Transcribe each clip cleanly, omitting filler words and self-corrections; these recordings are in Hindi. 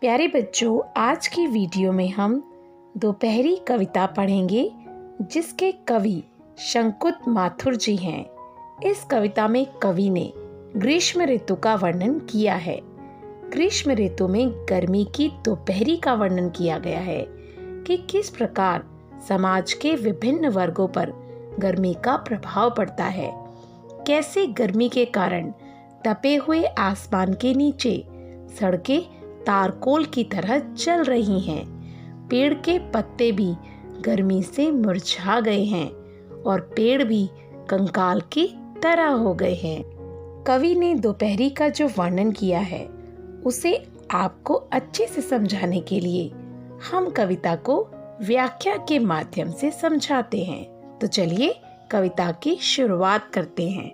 प्यारे बच्चों, आज की वीडियो में हम दोपहरी कविता पढ़ेंगे जिसके कवि शंकुत माथुर जी हैं। इस कविता में कवि ने ग्रीष्म ऋतु का वर्णन किया है। ग्रीष्म ऋतु में गर्मी की दोपहरी का वर्णन किया गया है कि किस प्रकार समाज के विभिन्न वर्गों पर गर्मी का प्रभाव पड़ता है, कैसे गर्मी के कारण तपे हुए आसमान के नीचे सड़कें तारकोल की तरह जल रही हैं, पेड़ के पत्ते भी गर्मी से मुरझा गए हैं और पेड़ भी कंकाल की तरह हो गए हैं। कवि ने दोपहरी का जो वर्णन किया है उसे आपको अच्छे से समझाने के लिए हम कविता को व्याख्या के माध्यम से समझाते हैं। तो चलिए कविता की शुरुआत करते हैं।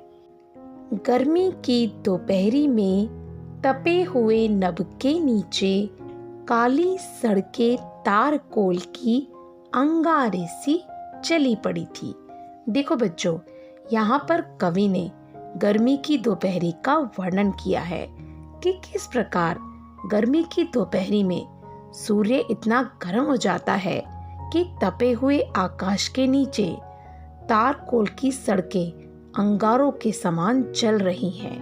गर्मी की दोपहरी में तपे हुए नभ के नीचे काली सड़कें तारकोल की अंगारे सी चली पड़ी थी। देखो बच्चों, यहाँ पर कवि ने गर्मी की दोपहरी का वर्णन किया है कि किस प्रकार गर्मी की दोपहरी में सूर्य इतना गर्म हो जाता है कि तपे हुए आकाश के नीचे तारकोल की सड़कें अंगारों के समान जल रही हैं।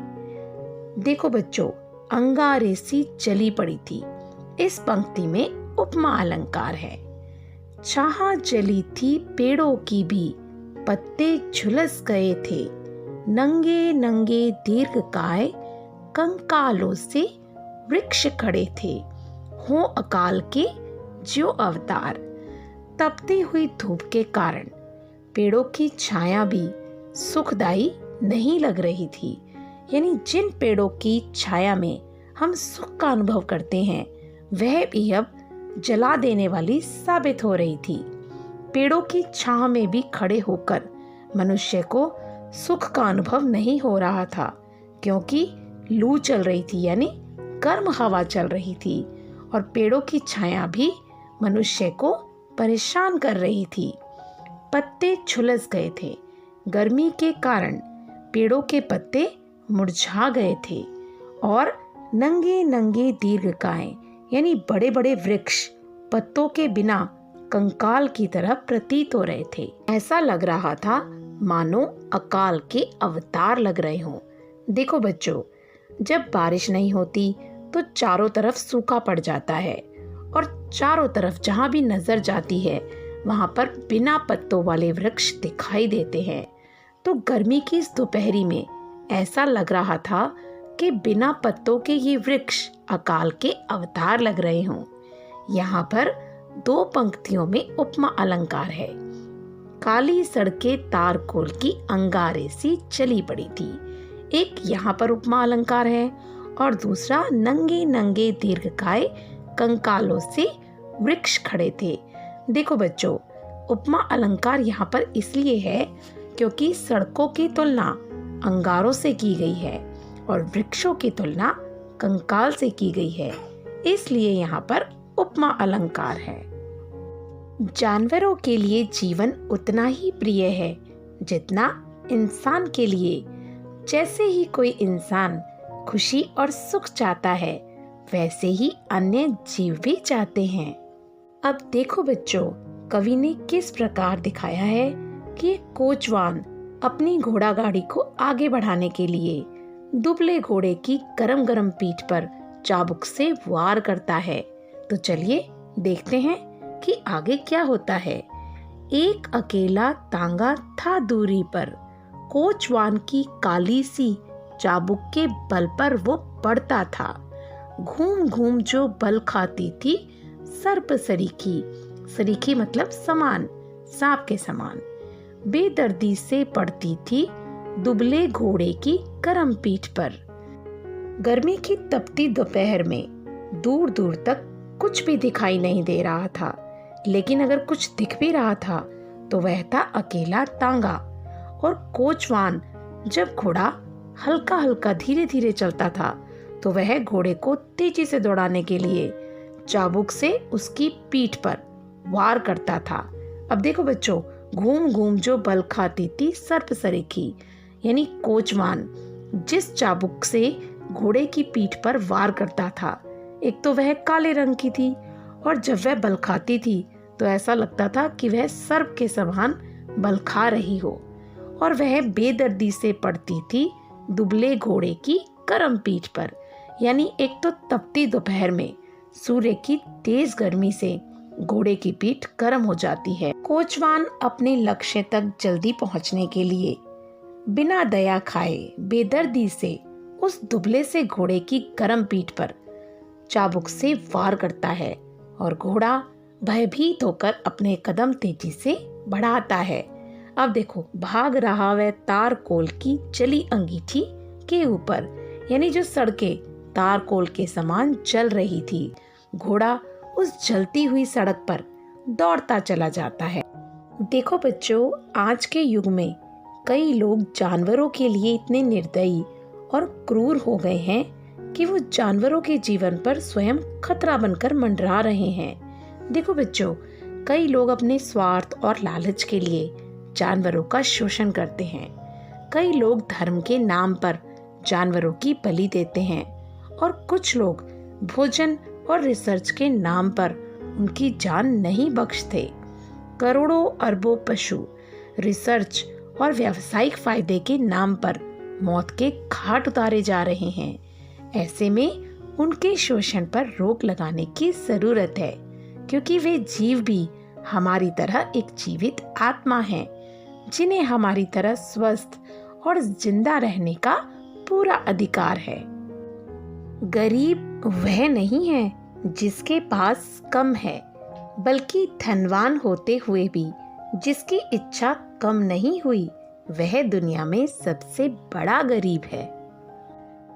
देखो बच्चों, अंगारे सी जली पड़ी थी। इस पंक्ति में उपमा अलंकार है। चाह जली थी पेड़ों की भी, पत्ते झुलस गए थे, नंगे नंगे दीर्घकाय कंकालों से वृक्ष खड़े थे, हों अकाल के जो अवतार। तपती हुई धूप के कारण पेड़ों की छाया भी सुखदायी नहीं लग रही थी। यानी जिन पेड़ों की छाया में हम सुख का अनुभव करते हैं वह भी अब जला देने वाली साबित हो रही थी। पेड़ों की छांव में भी खड़े होकर मनुष्य को सुख का अनुभव नहीं हो रहा था, क्योंकि लू चल रही थी, यानी गर्म हवा चल रही थी और पेड़ों की छाया भी मनुष्य को परेशान कर रही थी। पत्ते झुलस गए थे। गर्मी के कारण पेड़ों के पत्ते मुरझा गए थे और नंगे नंगे दीर्घकाय यानी बड़े बड़े वृक्ष पत्तों के बिना कंकाल की तरह प्रतीत हो रहे थे। ऐसा लग रहा था मानो अकाल के अवतार लग रहे हों। देखो बच्चों, जब बारिश नहीं होती तो चारों तरफ सूखा पड़ जाता है और चारों तरफ जहाँ भी नजर जाती है वहाँ पर बिना पत्तों वाले वृक्ष दिखाई देते हैं। तो गर्मी की इस दोपहरी में ऐसा लग रहा था कि बिना पत्तों के ये वृक्ष अकाल के अवतार लग रहे हों। यहाँ पर दो पंक्तियों में उपमा अलंकार है। काली सड़कें तारकोल की अंगारे सी चली पड़ी थी। एक यहाँ पर उपमा अलंकार है और दूसरा नंगे नंगे दीर्घकाय कंकालों से वृक्ष खड़े थे। देखो बच्चों, उपमा अलंकार यहाँ पर इसलिए है क्योंकि सड़कों की तुलना अंगारों से की गई है और वृक्षों की तुलना कंकाल से की गई है, इसलिए यहाँ पर उपमा अलंकार है। जानवरों के लिए जीवन उतना ही प्रिय है जितना इंसान के लिए। जैसे ही कोई इंसान खुशी और सुख चाहता है वैसे ही अन्य जीव भी चाहते हैं। अब देखो बच्चों, कवि ने किस प्रकार दिखाया है कि कोचवान अपनी घोड़ा गाड़ी को आगे बढ़ाने के लिए दुबले घोड़े की गरम गरम पीठ पर चाबुक से वार करता है। तो चलिए देखते हैं कि आगे क्या होता है। एक अकेला तांगा था दूरी पर, कोचवान की काली सी चाबुक के बल पर वो पड़ता था। घूम घूम जो बल खाती थी सर्प सरीखी, सरीखी मतलब समान, सांप के समान, बेदर्दी से पड़ती थी दुबले घोड़े की गरम पीठ पर। गर्मी की तपती दोपहर में दूर दूर तक कुछ भी दिखाई नहीं दे रहा था, लेकिन अगर कुछ दिख भी रहा था तो वह था अकेला तांगा। और कोचवान जब घोड़ा हल्का हल्का धीरे धीरे चलता था तो वह घोड़े को तेजी से दौड़ाने के लिए चाबुक से उसकी पीठ पर वार करता था। अब देखो बच्चों, घूम घूम जो बल खाती थी सर्प सरीखी, यानी कोचवान जिस चाबुक से घोड़े की पीठ पर वार करता था, एक तो वह काले रंग की थी और जब वह बल खाती थी तो ऐसा लगता था कि वह सर्प के समान बल खा रही हो। और वह बेदर्दी से पड़ती थी दुबले घोड़े की गर्म पीठ पर। यानी एक तो तपती दोपहर में सूर्य की तेज गर्मी से घोड़े की पीठ गर्म हो जाती है। कोचवान अपने लक्ष्य तक जल्दी पहुंचने के लिए बिना दया खाए बेदर्दी से उस दुबले से घोड़े की गर्म पीठ पर चाबुक से वार करता है और घोड़ा भयभीत होकर अपने कदम तेजी से बढ़ाता है। अब देखो, भाग रहा वह तारकोल की जली अंगीठी के ऊपर, यानी जो सड़कें तारकोल के समान जल रही थी। घोड़ा उस जलती हुई सड़क पर दौड़ता चला जाता है। देखो बच्चों, आज के युग में कई लोग जानवरों के लिए इतने निर्दयी और क्रूर हो गए हैं कि वो जानवरों के जीवन पर स्वयं खतरा बनकर मंडरा रहे हैं। देखो बच्चों, कई लोग अपने स्वार्थ और लालच के लिए जानवरों का शोषण करते हैं। कई लोग धर्म के नाम पर जानवरों की बलि देते हैं और कुछ लोग भोजन और रिसर्च के नाम पर उनकी जान नहीं बख्शते। करोड़ों अरबों पशु रिसर्च और व्यावसायिक फायदे के नाम पर मौत के घाट उतारे जा रहे हैं। ऐसे में उनके शोषण पर रोक लगाने की जरूरत है, क्योंकि वे जीव भी हमारी तरह एक जीवित आत्मा हैं, जिन्हें हमारी तरह स्वस्थ और जिंदा रहने का पूरा अधिकार है। गरीब वह नहीं है जिसके पास कम है, बल्कि धनवान होते हुए भी जिसकी इच्छा कम नहीं हुई, वह दुनिया में सबसे बड़ा गरीब है।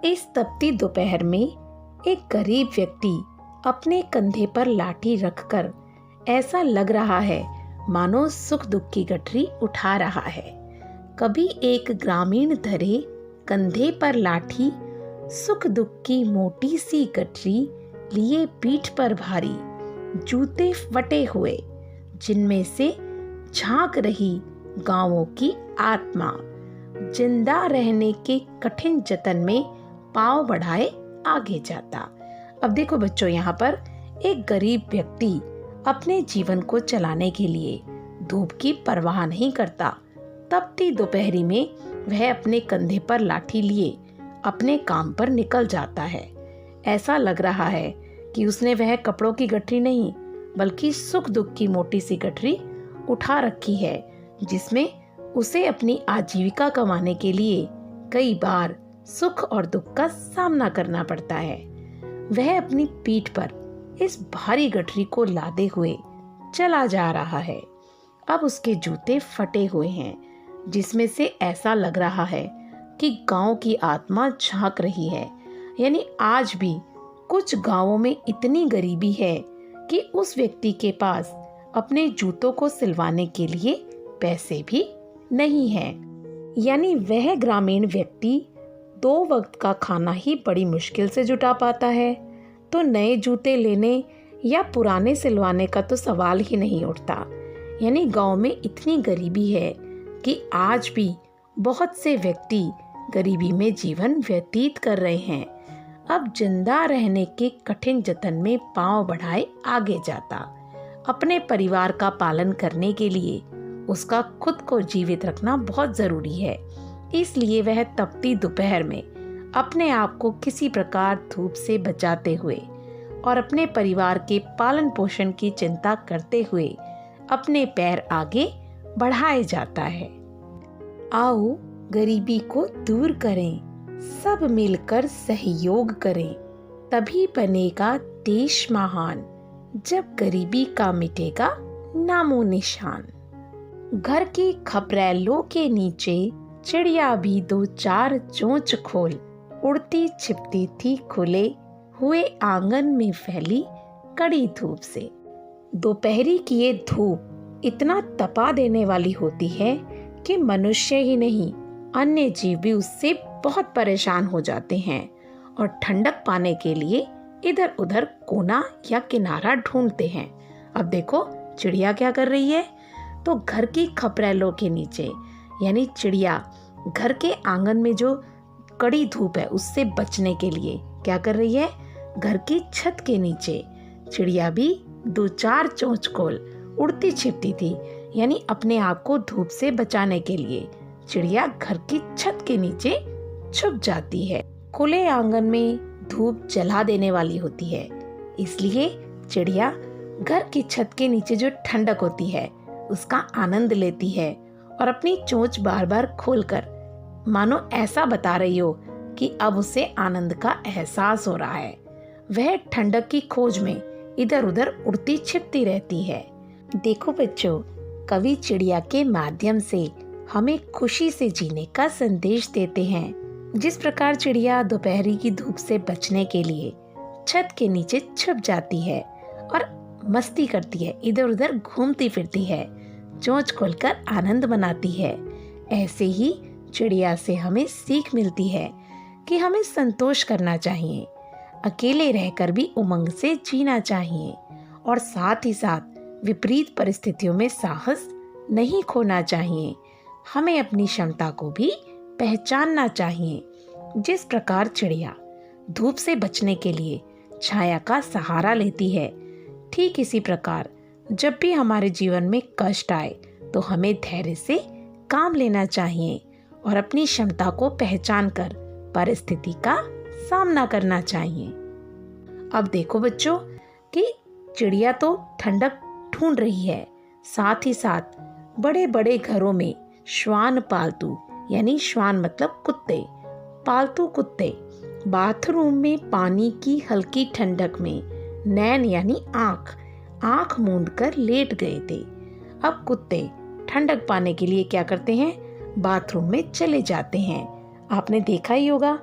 इस तपती दोपहर में एक गरीब व्यक्ति अपने कंधे पर लाठी रखकर ऐसा लग रहा है मानो सुख दुख की गठरी उठा रहा है। कभी एक ग्रामीण धरे कंधे पर लाठी, सुख दुख की मोटी सी गठरी लिए पीठ पर भारी, जूते फटे हुए जिनमें से झांक रही गांवों की आत्मा, जिंदा रहने के कठिन जतन में पांव बढ़ाए आगे जाता। अब देखो बच्चों, यहाँ पर एक गरीब व्यक्ति अपने जीवन को चलाने के लिए धूप की परवाह नहीं करता। तपती दोपहरी में वह अपने कंधे पर लाठी लिए अपने काम पर निकल जाता है। ऐसा लग रहा है कि उसने वह कपड़ों की गठरी नहीं, बल्कि सुख दुख की मोटी सी गठरी उठा रखी है, जिसमें उसे अपनी आजीविका कमाने के लिए कई बार सुख और दुख का सामना करना पड़ता है। वह अपनी पीठ पर इस भारी गठरी को लादे हुए चला जा रहा है। अब उसके जूते फटे हुए हैं, जिसमें से ऐसा लग रहा है कि गांव की आत्मा झांक रही है। यानी आज भी कुछ गांवों में इतनी गरीबी है कि उस व्यक्ति के पास अपने जूतों को सिलवाने के लिए पैसे भी नहीं है। यानी वह ग्रामीण व्यक्ति 2 वक्त का खाना ही बड़ी मुश्किल से जुटा पाता है, तो नए जूते लेने या पुराने सिलवाने का तो सवाल ही नहीं उठता। यानी गांव में इतनी गरीबी है कि आज भी बहुत से व्यक्ति गरीबी में जीवन व्यतीत कर रहे हैं। अब जिंदा रहने के कठिन जतन में पांव बढ़ाए आगे जाता। अपने परिवार का पालन करने के लिए उसका खुद को जीवित रखना बहुत जरूरी है। इसलिए वह तपती दोपहर में अपने आप को किसी प्रकार धूप से बचाते हुए और अपने परिवार के पालन पोषण की चिंता करते हुए अपने पैर आगे बढ़ाए जाता है। आओ गरीबी को दूर करें, सब मिलकर सहयोग करें, तभी बनेगा देश महान, जब गरीबी का मिटेगा नामो निशान। घर की खपरेलों के नीचे चिड़िया भी 2-4 चोंच खोल, उड़ती छिपती थी खुले हुए आंगन में फैली कड़ी धूप से। दोपहरी की ये धूप इतना तपा देने वाली होती है कि मनुष्य ही नहीं, अन्य जीव भी उससे बहुत परेशान हो जाते हैं और ठंडक पाने के लिए इधर उधर कोना या किनारा ढूंढते हैं। अब देखो चिड़िया क्या कर रही है, तो घर की खपरेलों के नीचे, यानी चिड़िया घर के आंगन में जो कड़ी धूप है उससे बचने के लिए क्या कर रही है, घर की छत के नीचे चिड़िया भी 2-4 चोंच खोल उड़ती छिपती थी। यानी अपने आप को धूप से बचाने के लिए चिड़िया घर की छत के नीचे छुप जाती है। खुले आंगन में धूप जला देने वाली होती है, इसलिए चिड़िया घर की छत के नीचे जो ठंडक होती है उसका आनंद लेती है और अपनी चोंच बार बार खोलकर मानो ऐसा बता रही हो कि अब उसे आनंद का एहसास हो रहा है। वह ठंडक की खोज में इधर उधर उड़ती छिपती रहती है। देखो बच्चों, कवि चिड़िया के माध्यम से हमें खुशी से जीने का संदेश देते हैं। जिस प्रकार चिड़िया दोपहरी की धूप से बचने के लिए छत के नीचे छुप जाती है और मस्ती करती है, इधर उधर घूमती फिरती है, चोंच खोलकर आनंद मनाती है, ऐसे ही चिड़िया से हमें सीख मिलती है कि हमें संतोष करना चाहिए, अकेले रहकर भी उमंग से जीना चाहिए और साथ ही साथ विपरीत परिस्थितियों में साहस नहीं खोना चाहिए। हमें अपनी क्षमता को भी पहचानना चाहिए। जिस प्रकार चिड़िया धूप से बचने के लिए छाया का सहारा लेती है, ठीक इसी प्रकार जब भी हमारे जीवन में कष्ट आए तो हमें धैर्य से काम लेना चाहिए और अपनी क्षमता को पहचान कर परिस्थिति का सामना करना चाहिए। अब देखो बच्चों कि चिड़िया तो ठंडक ढूंढ रही है, साथ ही साथ बड़े बड़े घरों में श्वान पालतू, यानी श्वान मतलब कुत्ते, पालतू कुत्ते बाथरूम में पानी की हल्की ठंडक में नैन यानी आँख मूंद कर लेट गए थे। अब कुत्ते ठंडक पाने के लिए क्या करते हैं, बाथरूम में चले जाते हैं। आपने देखा ही होगा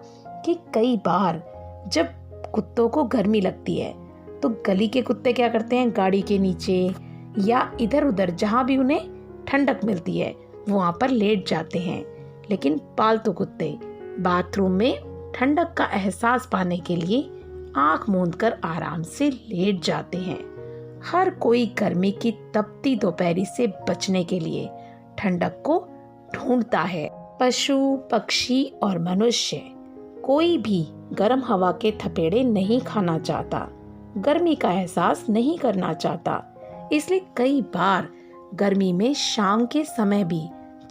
कि कई बार जब कुत्तों को गर्मी लगती है तो गली के कुत्ते क्या करते हैं, गाड़ी के नीचे या इधर उधर जहाँ भी उन्हें ठंडक मिलती है वहाँ पर लेट जाते हैं। लेकिन पालतू कुत्ते बाथरूम में ठंडक का एहसास पाने के लिए आंख मूंदकर आराम से लेट जाते हैं। हर कोई गर्मी की तपती दोपहरी से बचने के लिए ठंडक को ढूंढता है। पशु, पक्षी और मनुष्य कोई भी गर्म हवा के थपेड़े नहीं खाना चाहता, गर्मी का एहसास नहीं करना चाहता। इसलिए कई बार गर्मी में शाम के समय भी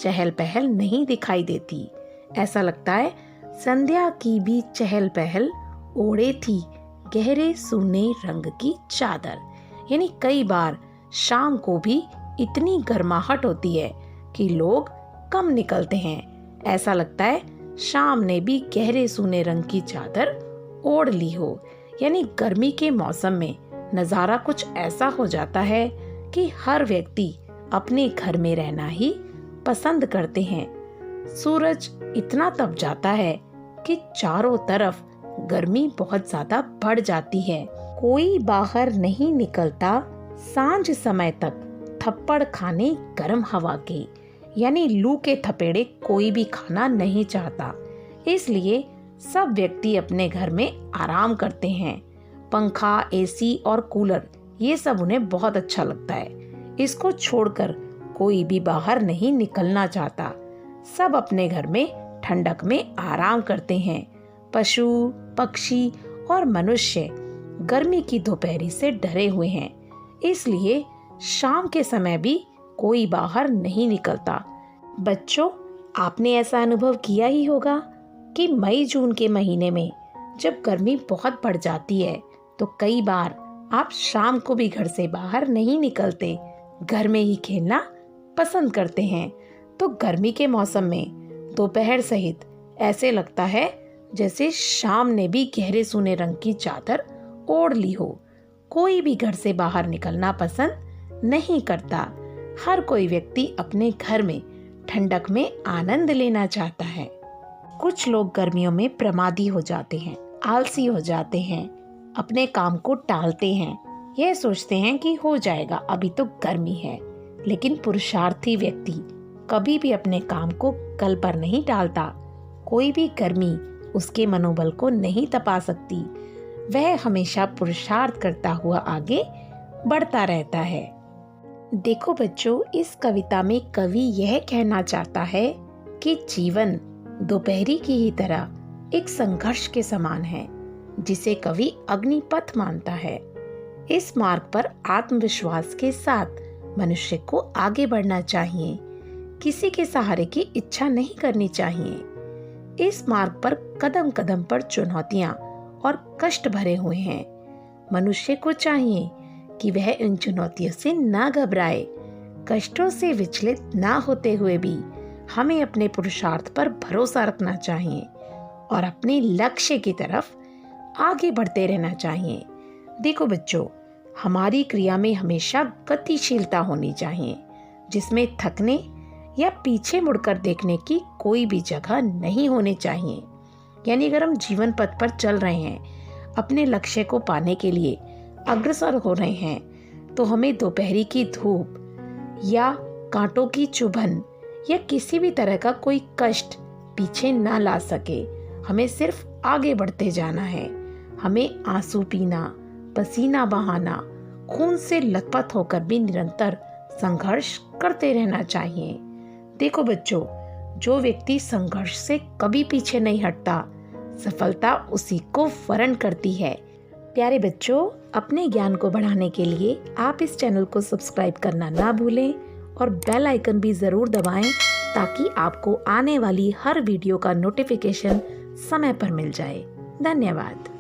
चहल पहल नहीं दिखाई देती। ऐसा लगता है संध्या की भी चहल पहल ओढ़े थी गहरे सूने रंग की चादर। यानी कई बार शाम को भी इतनी गर्माहट होती है कि लोग कम निकलते हैं। ऐसा लगता है शाम ने भी गहरे सूने रंग की चादर ओढ़ ली हो। यानी गर्मी के मौसम में नज़ारा कुछ ऐसा हो जाता है कि हर व्यक्ति अपने घर में रहना ही पसंद करते हैं। सूरज इतना तप जाता है कि चारों तरफ गर्मी बहुत ज्यादा बढ़ जाती है। कोई बाहर नहीं निकलता सांझ समय तक थप्पड़ खाने गर्म हवा के, यानी लू के थपेड़े कोई भी खाना नहीं चाहता। इसलिए सब व्यक्ति अपने घर में आराम करते हैं। पंखा, एसी और कूलर ये सब उन्हें बहुत अच्छा लगता है। इसको छोड़कर कोई भी बाहर नहीं निकलना चाहता। सब अपने घर में ठंडक में आराम करते हैं। पशु, पक्षी और मनुष्य गर्मी की दोपहरी से डरे हुए हैं, इसलिए शाम के समय भी कोई बाहर नहीं निकलता। बच्चों, आपने ऐसा अनुभव किया ही होगा कि मई जून के महीने में जब गर्मी बहुत बढ़ जाती है तो कई बार आप शाम को भी घर से बाहर नहीं निकलते, घर में ही खेलना पसंद करते हैं। तो गर्मी के मौसम में दोपहर सहित ऐसे लगता है जैसे शाम ने भी गहरे सूने रंग की चादर ओढ़ ली हो। कोई भी घर से बाहर निकलना पसंद नहीं करता। हर कोई व्यक्ति अपने घर में ठंडक में आनंद लेना चाहता है। कुछ लोग गर्मियों में प्रमादी हो जाते हैं, आलसी हो जाते हैं, अपने काम को टालते हैं। यह सोचते हैं कि हो जाएगा, अभी तो गर्मी है। लेकिन पुरुषार्थी व्यक्ति कभी भी अपने काम को कल पर नहीं टालता। कोई भी गर्मी उसके मनोबल को नहीं तपा सकती। वह हमेशा पुरुषार्थ करता हुआ आगे बढ़ता रहता है। देखो बच्चों, इस कविता में कवि यह कहना चाहता है कि जीवन दोपहरी की ही तरह एक संघर्ष के समान है। जिसे कवि अग्निपथ मानता है। इस मार्ग पर आत्मविश्वास के साथ मनुष्य को आगे बढ़ना चाहिए। किसी के सहारे की इच्छा नहीं करनी चाहिए। इस मार्ग पर कदम कदम पर चुनौतियां और कष्ट भरे हुए हैं। मनुष्य को चाहिए कि वह इन चुनौतियों से ना घबराए। कष्टों से विचलित ना होते हुए भी हमें अपने पुरुषार्थ पर भरोसा रखना चाहिए और अपने लक्ष्य की तरफ आगे बढ़ते रहना चाहिए। देखो बच्चों, हमारी क्रिया में हमेशा गतिशीलता होनी चाहिए, जिसमें थकने या पीछे मुड़कर देखने की कोई भी जगह नहीं होनी चाहिए। यानी अगर हम जीवन पथ पर चल रहे हैं, अपने लक्ष्य को पाने के लिए अग्रसर हो रहे हैं, तो हमें दोपहरी की धूप या कांटों की चुभन या किसी भी तरह का कोई कष्ट पीछे ना ला सके। हमें सिर्फ आगे बढ़ते जाना है। हमें आंसू पीना, पसीना बहाना, खून से लथपथ होकर भी निरंतर संघर्ष करते रहना चाहिए। देखो बच्चों, जो व्यक्ति संघर्ष से कभी पीछे नहीं हटता, सफलता उसी को वरण करती है। प्यारे बच्चों, अपने ज्ञान को बढ़ाने के लिए आप इस चैनल को सब्सक्राइब करना ना भूलें और बेल आइकन भी ज़रूर दबाएं, ताकि आपको आने वाली हर वीडियो का नोटिफिकेशन समय पर मिल जाए। धन्यवाद।